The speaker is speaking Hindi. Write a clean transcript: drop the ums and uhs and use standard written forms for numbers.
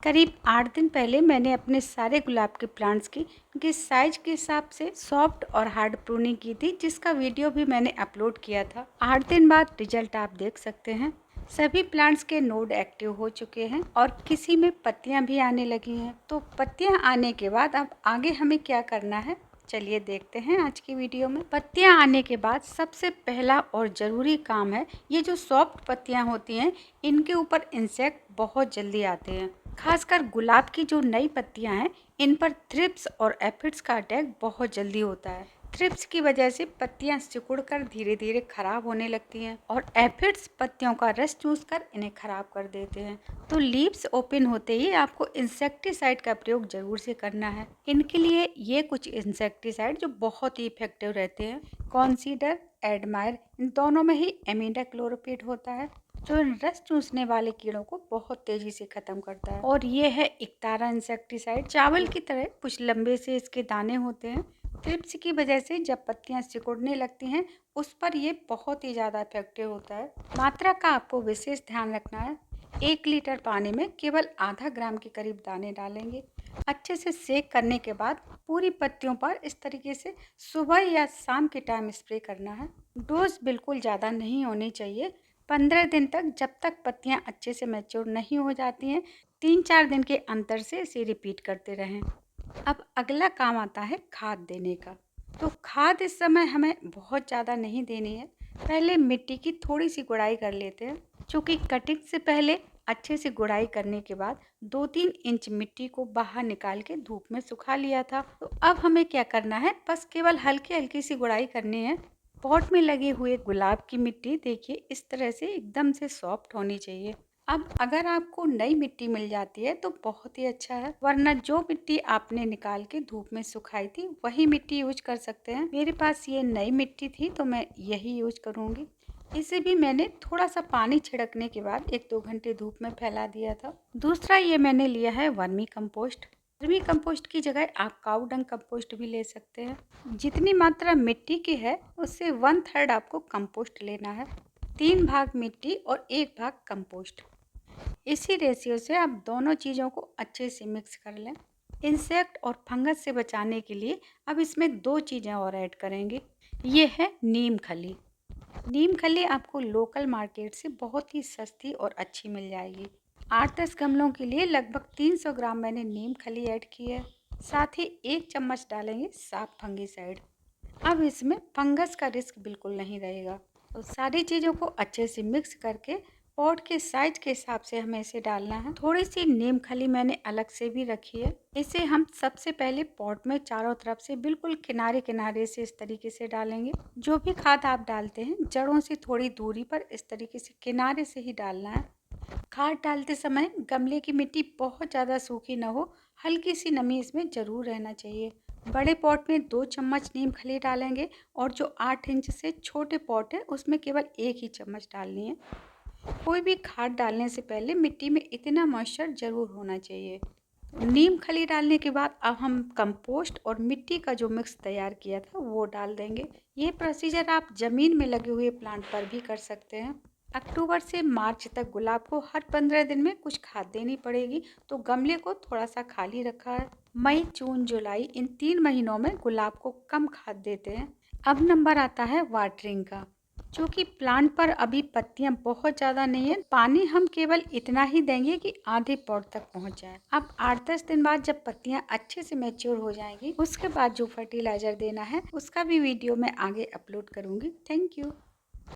करीब 8 दिन पहले मैंने अपने सारे गुलाब के प्लांट्स की इनके साइज के हिसाब से सॉफ्ट और हार्ड प्रूनिंग की थी, जिसका वीडियो भी मैंने अपलोड किया था। 8 दिन बाद रिजल्ट आप देख सकते हैं। सभी प्लांट्स के नोड एक्टिव हो चुके हैं और किसी में पत्तियां भी आने लगी हैं। तो पत्तियां आने के बाद अब आगे हमें क्या करना है, चलिए देखते हैं आज की वीडियो में। पत्तियां आने के बाद सबसे पहला और ज़रूरी काम है, ये जो सॉफ्ट पत्तियां होती हैं इनके ऊपर इंसेक्ट बहुत जल्दी आते हैं। खासकर गुलाब की जो नई पत्तियां हैं इन पर थ्रिप्स और एफिड्स का अटैक बहुत जल्दी होता है। थ्रिप्स की वजह से पत्तियां सिकुड़कर धीरे धीरे खराब होने लगती हैं और एफिड्स पत्तियों का रस चूसकर इन्हें खराब कर देते हैं। तो लीव्स ओपन होते ही आपको इंसेक्टिसाइड का प्रयोग जरूर से करना है। इनके लिए ये कुछ इंसेक्टिसाइड जो बहुत ही इफेक्टिव रहते हैं। कॉन्सीडर, एडमायर, इन दोनों में ही इमिडाक्लोप्रिड होता है जो इन रस चूसने वाले कीड़ों को बहुत तेजी से खत्म करता है। और ये है इक्तारा इंसेक्टिसाइड। चावल की तरह कुछ लंबे से इसके दाने होते हैं। थ्रिप्स की वजह से जब पत्तियां सिकुड़ने लगती हैं उस पर ये बहुत ही ज़्यादा इफेक्टिव होता है। मात्रा का आपको विशेष ध्यान रखना है। 1 लीटर पानी में केवल आधा ग्राम के करीब दाने डालेंगे। अच्छे से सेक करने के बाद पूरी पत्तियों पर इस तरीके से सुबह या शाम के टाइम स्प्रे करना है। डोज बिल्कुल ज़्यादा नहीं होनी चाहिए। 15 दिन तक, जब तक पत्तियां अच्छे से मैच्योर नहीं हो जाती हैं, 3-4 दिन के अंतर से इसे रिपीट करते रहें। अब अगला काम आता है खाद देने का। तो खाद इस समय हमें बहुत ज़्यादा नहीं देनी है। पहले मिट्टी की थोड़ी सी गुड़ाई कर लेते हैं। चूँकि कटिंग से पहले अच्छे से गुड़ाई करने के बाद 2-3 इंच मिट्टी को बाहर निकाल के धूप में सुखा लिया था। तो अब हमें क्या करना है, बस केवल हल्की हल्की सी गुड़ाई करनी है। पॉट में लगे हुए गुलाब की मिट्टी देखिए इस तरह से एकदम से सॉफ्ट होनी चाहिए। अब अगर आपको नई मिट्टी मिल जाती है तो बहुत ही अच्छा है, वरना जो मिट्टी आपने निकाल के धूप में सुखाई थी वही मिट्टी यूज कर सकते हैं। मेरे पास ये नई मिट्टी थी तो मैं यही यूज करूँगी। इसे भी मैंने थोड़ा सा पानी छिड़कने के बाद 1-2 घंटे धूप में फैला दिया था। दूसरा ये मैंने लिया है वर्मी कंपोस्ट। वर्मी कंपोस्ट की जगह आप काऊ डंग कंपोस्ट भी ले सकते हैं। जितनी मात्रा मिट्टी की है उससे 1/3 आपको कंपोस्ट लेना है। 3 भाग मिट्टी और 1 भाग कंपोस्ट। इसी रेशियो से आप दोनों चीज़ों को अच्छे से मिक्स कर लें। इंसेक्ट और फंगस से बचाने के लिए अब इसमें 2 चीज़ें और ऐड करेंगे। ये है नीम खली। नीम खली आपको लोकल मार्केट से बहुत ही सस्ती और अच्छी मिल जाएगी। 8-10 गमलों के लिए लगभग 300 ग्राम मैंने नीम खली ऐड की है। साथ ही 1 चम्मच डालेंगे साफ फंगिसाइड। अब इसमें फंगस का रिस्क बिल्कुल नहीं रहेगा। तो सारी चीज़ों को अच्छे से मिक्स करके पॉट के साइज के हिसाब से हमें इसे डालना है। थोड़ी सी नीम खली मैंने अलग से भी रखी है। इसे हम सबसे पहले पॉट में चारों तरफ से बिल्कुल किनारे किनारे से इस तरीके से डालेंगे। जो भी खाद आप डालते हैं जड़ों से थोड़ी दूरी पर इस तरीके से किनारे से ही डालना है। खाद डालते समय गमले की मिट्टी बहुत ज़्यादा सूखी ना हो, हल्की सी नमी इसमें ज़रूर रहना चाहिए। बड़े पॉट में 2 चम्मच नीम खली डालेंगे और जो 8 इंच से छोटे पॉट है उसमें केवल 1 ही चम्मच डालनी है। कोई भी खाद डालने से पहले मिट्टी में इतना मॉइस्चर ज़रूर होना चाहिए। नीम खली डालने के बाद अब हम कंपोस्ट और मिट्टी का जो मिक्स तैयार किया था वो डाल देंगे। ये प्रोसीजर आप ज़मीन में लगे हुए प्लांट पर भी कर सकते हैं। अक्टूबर से मार्च तक गुलाब को हर 15 दिन में कुछ खाद देनी पड़ेगी, तो गमले को थोड़ा सा खाली रखा है। मई, जून, जुलाई इन 3 महीनों में गुलाब को कम खाद देते हैं। अब नंबर आता है वाटरिंग का। क्योंकि प्लांट पर अभी पत्तियां बहुत ज़्यादा नहीं है, पानी हम केवल इतना ही देंगे कि आधे पॉट तक पहुंच जाए। अब 8-10 दिन बाद जब पत्तियां अच्छे से मैच्योर हो जाएंगी उसके बाद जो फर्टिलाइजर देना है उसका भी वीडियो मैं आगे अपलोड करूंगी। Thank you.